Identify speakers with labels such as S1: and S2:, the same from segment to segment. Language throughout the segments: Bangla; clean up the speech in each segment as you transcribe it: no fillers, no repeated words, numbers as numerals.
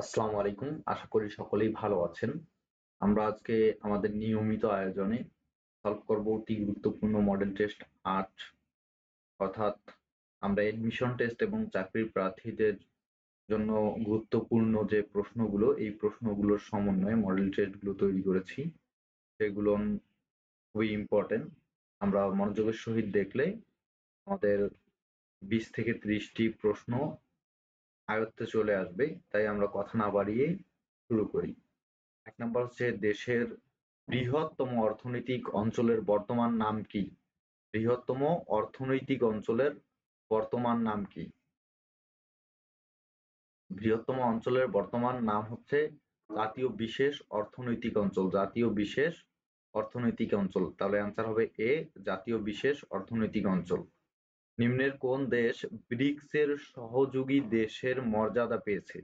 S1: আসসালামু আলাইকুম। আশা করি সকলেই ভালো আছেন। আমরা আজকে আমাদের নিয়মিত আয়োজনে সলভ করব অতি গুরুত্বপূর্ণ মডেল টেস্ট ৮ অর্থাৎ আমরা এডমিশন টেস্ট এবং চাকরির প্রার্থীদের জন্য গুরুত্বপূর্ণ যে প্রশ্নগুলো, এই প্রশ্নগুলোর সমন্বয়ে মডেল টেস্টগুলো তৈরি করেছি। সেগুলো খুবই ইম্পর্টেন্ট। আমরা মনোযোগের সহিত দেখলে আমাদের ২০ থেকে ৩০ টি প্রশ্ন আয়ত্তে চলে আসবে। তাই আমরা কথা না বাড়িয়ে শুরু করি। ১ নাম্বার হচ্ছে দেশের বৃহত্তম অর্থনৈতিক অঞ্চলের বর্তমান নাম কি? বৃহত্তম অর্থনৈতিক অঞ্চলের বর্তমান নাম কি? বৃহত্তম অঞ্চলের বর্তমান নাম হচ্ছে জাতীয় বিশেষ অর্থনৈতিক অঞ্চল। জাতীয় বিশেষ অর্থনৈতিক অঞ্চল। তাহলে অ্যান্সার হবে এ, জাতীয় বিশেষ অর্থনৈতিক অঞ্চল। নিম্নের কোন দেশ ব্রিক্সের সহযোগী দেশের মর্যাদা পেয়েছে?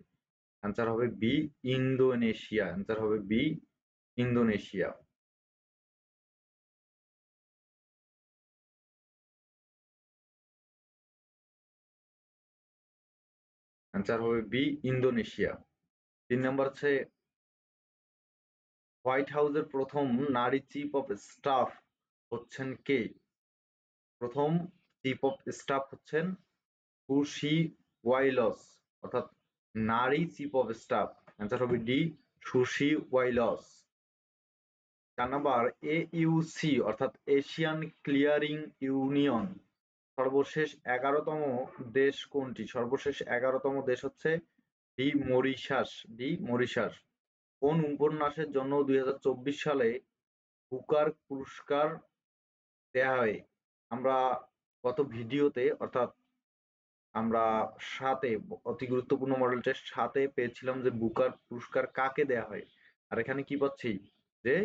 S1: অ্যান্সার হবে বি, ইন্দোনেশিয়া। অ্যান্সার হবে বি, ইন্দোনেশিয়া। অ্যান্সার হবে বি, ইন্দোনেশিয়া। ৩ নাম্বার হচ্ছে হোয়াইট হাউসের প্রথম নারী চিফ অফ স্টাফ হচ্ছেন কে? প্রথম চিফ অফ স্টাফ হচ্ছেন সুশি ওয়াইলস, অর্থাৎ নারী চিফ অফ স্টাফ। অ্যান্সার হবে ডি, সুশি ওয়াইলস। ৪ নাম্বার AUC অর্থাৎ এশিয়ান ক্লিয়ারিং ইউনিয়ন সর্বশেষ ১১তম দেশ কোনটি? সর্বশেষ ১১তম দেশ হচ্ছে ডি, মরিশাস। D, Mauritius. কোন উপন্যাসের জন্য ২০২৪ সালে বুকার পুরস্কার দেয়া হয়? আমরা গত ভিডিওতে অর্থাৎ আমরা ৭ এ অতি গুরুত্বপূর্ণ মডেল টেস্ট ৭ এ পেয়েছিলাম যে বুকার পুরস্কার কাকে দেয়া হয়? আর এখানে কি পাচ্ছি? যে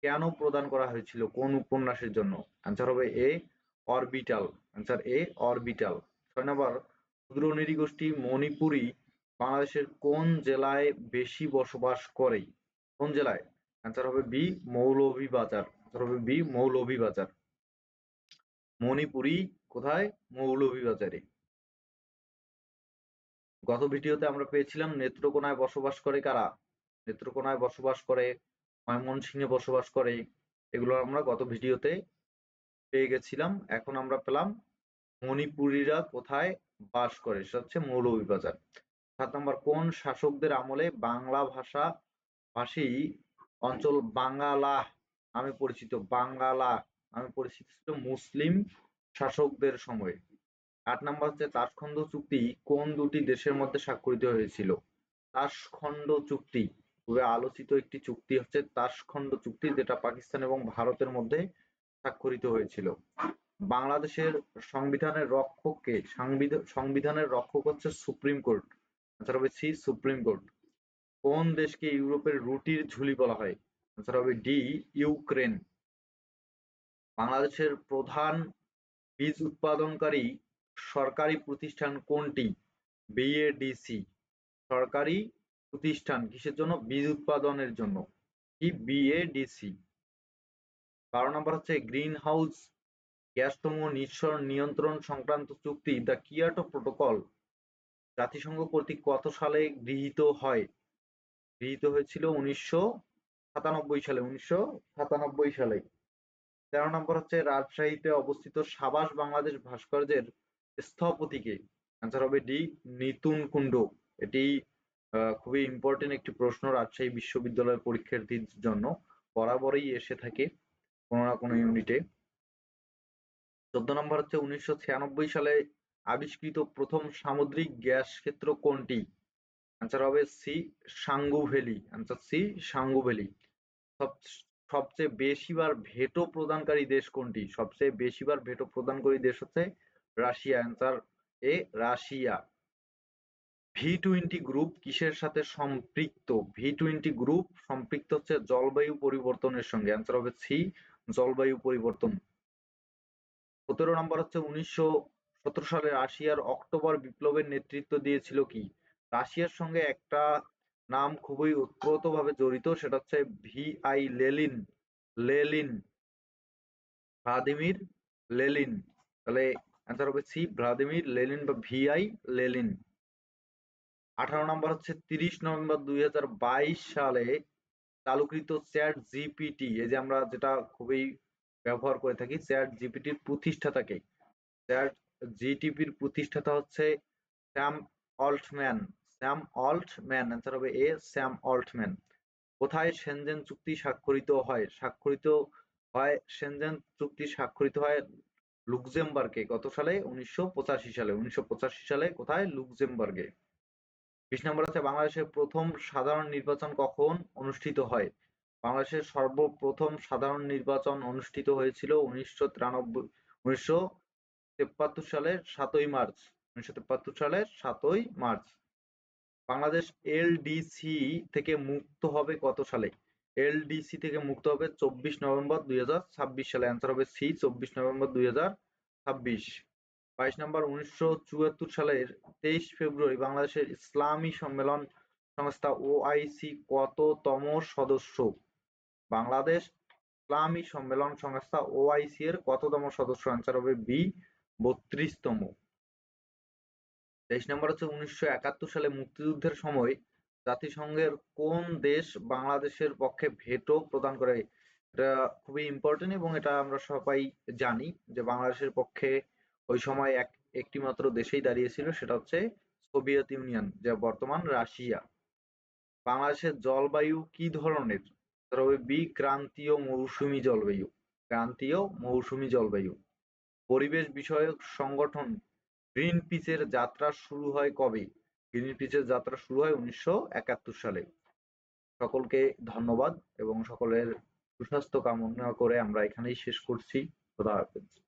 S1: কেন প্রদান করা হয়েছিল? কোন উপন্যাসের জন্য? অ্যান্সার হবে এ, অরবিটাল। অ্যান্সার এ, অরবিটাল। ৬ নাম্বার ক্ষুদ্র নৃগোষ্ঠী মণিপুরী বাংলাদেশের কোন জেলায় বেশি বসবাস করে? কোন জেলায়? অ্যান্সার হবে বি, মৌলভীবাজার। অ্যান্সার হবে বি, মৌলভীবাজার। মণিপুরী কোথায়? মৌলভীবাজারে। গত ভিডিওতে আমরা পেয়েছিলাম নেত্রকোনায় বসবাস করে কারা? নেত্রকোনায় বসবাস করে, ময়মনসিংহে বসবাস করে। এগুলো আমরা গত ভিডিওতে পেয়ে গেছিলাম। এখন আমরা পেলাম মণিপুরীরা কোথায় বাস করে, সেটা হচ্ছে মৌলভীবাজার। ৭ নম্বর কোন শাসকদের আমলে বাংলা ভাষা ভাষী অঞ্চল বাঙ্গালা নামে পরিচিত? বাঙ্গালা নামে পরিচিত ছিল মুসলিম শাসকদের সময়ে। ৮ নাম্বার হচ্ছে তাশখন্দ চুক্তি কোন দুটি দেশের মধ্যে স্বাক্ষরিত হয়েছিল? তাশখন্দ চুক্তি খুবই আলোচিত একটি চুক্তি হচ্ছে তাশখন্দ চুক্তি, যেটা পাকিস্তান এবং ভারতের মধ্যে স্বাক্ষরিত হয়েছিল। বাংলাদেশের সংবিধানের রক্ষক কে? সংবিধানের রক্ষক হচ্ছে সুপ্রিম কোর্ট। আনসার হবে সি, সুপ্রিম কোর্ট। কোন দেশকে ইউরোপের রুটির ঝুলি বলা হয়? আনসার হবে ডি, ইউক্রেন। বাংলাদেশের প্রধান বীজ উৎপাদনকারী সরকারি প্রতিষ্ঠান কোনটি? বিএডিসি। সরকারি প্রতিষ্ঠান কিসের জন্য? বীজ উৎপাদনের জন্য। কি? বিএডিসি। ১২ নম্বর হচ্ছে গ্রিন হাউস গ্যাসসমূহ নিঃসরণ নিয়ন্ত্রণ সংক্রান্ত চুক্তি দ্য কিয়োটো প্রোটোকল জাতিসংঘ কর্তৃক কত সালে গৃহীত হয়? গৃহীত হয়েছিল ১৯৯৭ সালে। ১৯৯৭ সালে। ১৩ নম্বর হচ্ছে রাজশাহীতে অবস্থিত সাবাস বাংলাদেশ ভাস্কর্যের স্থপতি কে? অ্যান্সার হবে ডি, নিতুন কুণ্ড। এটি খুবই ইম্পর্টেন্ট একটি প্রশ্ন রাজশাহী বিশ্ববিদ্যালয়ের পরীক্ষার্থীর জন্য, বরাবরই এসে থাকে কোনো না কোনো ইউনিটে। ১৪ নম্বর হচ্ছে ১৯৯৬ সালে আবিষ্কৃত প্রথম সামুদ্রিক গ্যাস ক্ষেত্র কোনটি? অ্যান্সার হবে C, Sangu valley. Answer C, Sangu valley. সবচেয়ে বেশিবার ভেটো প্রদানকারী দেশ কোনটি? সবচেয়ে বেশিবার ভেটো প্রদানকারী দেশ হচ্ছে রাশিয়া। অ্যান্সার এ, রাশিয়া। V20 গ্রুপ কিসের সাথে সম্পৃক্ত? V20 গ্রুপ সম্পৃক্ত হচ্ছে জলবায়ু পরিবর্তনের সঙ্গে। অ্যান্সার হবে সি, জলবায়ু পরিবর্তন। ১৭ নম্বর হচ্ছে ১৯১৭ সালে রাশিয়ার অক্টোবর বিপ্লবের নেতৃত্ব দিয়েছিল কি? রাশিয়ার সঙ্গে একটা নাম খুবই ওতপ্রোতভাবে জড়িত, সেটা হচ্ছে VI Lenin. Lenin, Vladimir Lenin. তাহলে অ্যান্সার হবে সি, ভ্লাদিমির লেনিন বা VI লেনিন। 18 নম্বর হচ্ছে 30 নভেম্বর 2022 সালে চালুকৃত চ্যাট জিপিটি, এই যে আমরা যেটা খুবই ব্যবহার করে থাকি, চ্যাট জিপিটির প্রতিষ্ঠাতাকে, চ্যাট জিটিপির প্রতিষ্ঠাতা হচ্ছে Sam Altman. Sam Altman, answer হবে এ, স্যাম অল্টম্যান। কোথায় সেনজেন চুক্তি স্বাক্ষরিত হয়? সেনজেন চুক্তি স্বাক্ষরিত হয় লুক্সেমবার্গে। কত সালে? 1985 সালে। 1985 সালে কোথায়? লুক্সেমবার্গে। 20 নম্বর আছে বাংলাদেশের প্রথম সাধারণ নির্বাচন কখন অনুষ্ঠিত হয়? বাংলাদেশের সর্বপ্রথম সাধারণ নির্বাচন অনুষ্ঠিত হয়েছিল 1973 সালের 7ই মার্চ। 1973 সালের 7ই মার্চ। বাংলাদেশ এলডিসি থেকে মুক্ত হবে কত সালে? এলডিসি থেকে মুক্ত হবে 24 নভেম্বর 2026 সালে। অ্যান্সার হবে সি, 24 নভেম্বর 2026। 22 নম্বর 1974 সালের 23 ফেব্রুয়ারি বাংলাদেশের ইসলামী সম্মেলন সংস্থা ওআইসি কততম সদস্য? বাংলাদেশ ইসলামী সম্মেলন সংস্থা ওআইসি এর কততম সদস্য? অ্যান্সার হবে বি, 32তম। 23 নম্বর হচ্ছে 1971 সালে মুক্তিযুদ্ধের সময় জাতিসংঘের কোন দেশ বাংলাদেশের পক্ষে ভেটো প্রদান করে? এটা খুবই ইম্পর্টেন্ট এবং এটা আমরা সবাই জানি যে বাংলাদেশের পক্ষে ওই সময় একটি মাত্র দেশেই দাঁড়িয়েছিল, সেটা হচ্ছে সোভিয়েত ইউনিয়ন, যা বর্তমান রাশিয়া। বাংলাদেশের জলবায়ু কি ধরনের? উত্তর হবে বি, ক্রান্তীয় মৌসুমী জলবায়ু। ক্রান্তীয় মৌসুমী জলবায়ু। পরিবেশ বিষয়ক সংগঠন গ্রিনপিসের যাত্রা শুরু হয় কবে? গ্রিনপিসের যাত্রা শুরু হয় 1971 সালে। সকলকে ধন্যবাদ এবং সকলের সুস্বাস্থ্য কামনা করে আমরা এখানেই শেষ করছি। খোদা হাফেজ।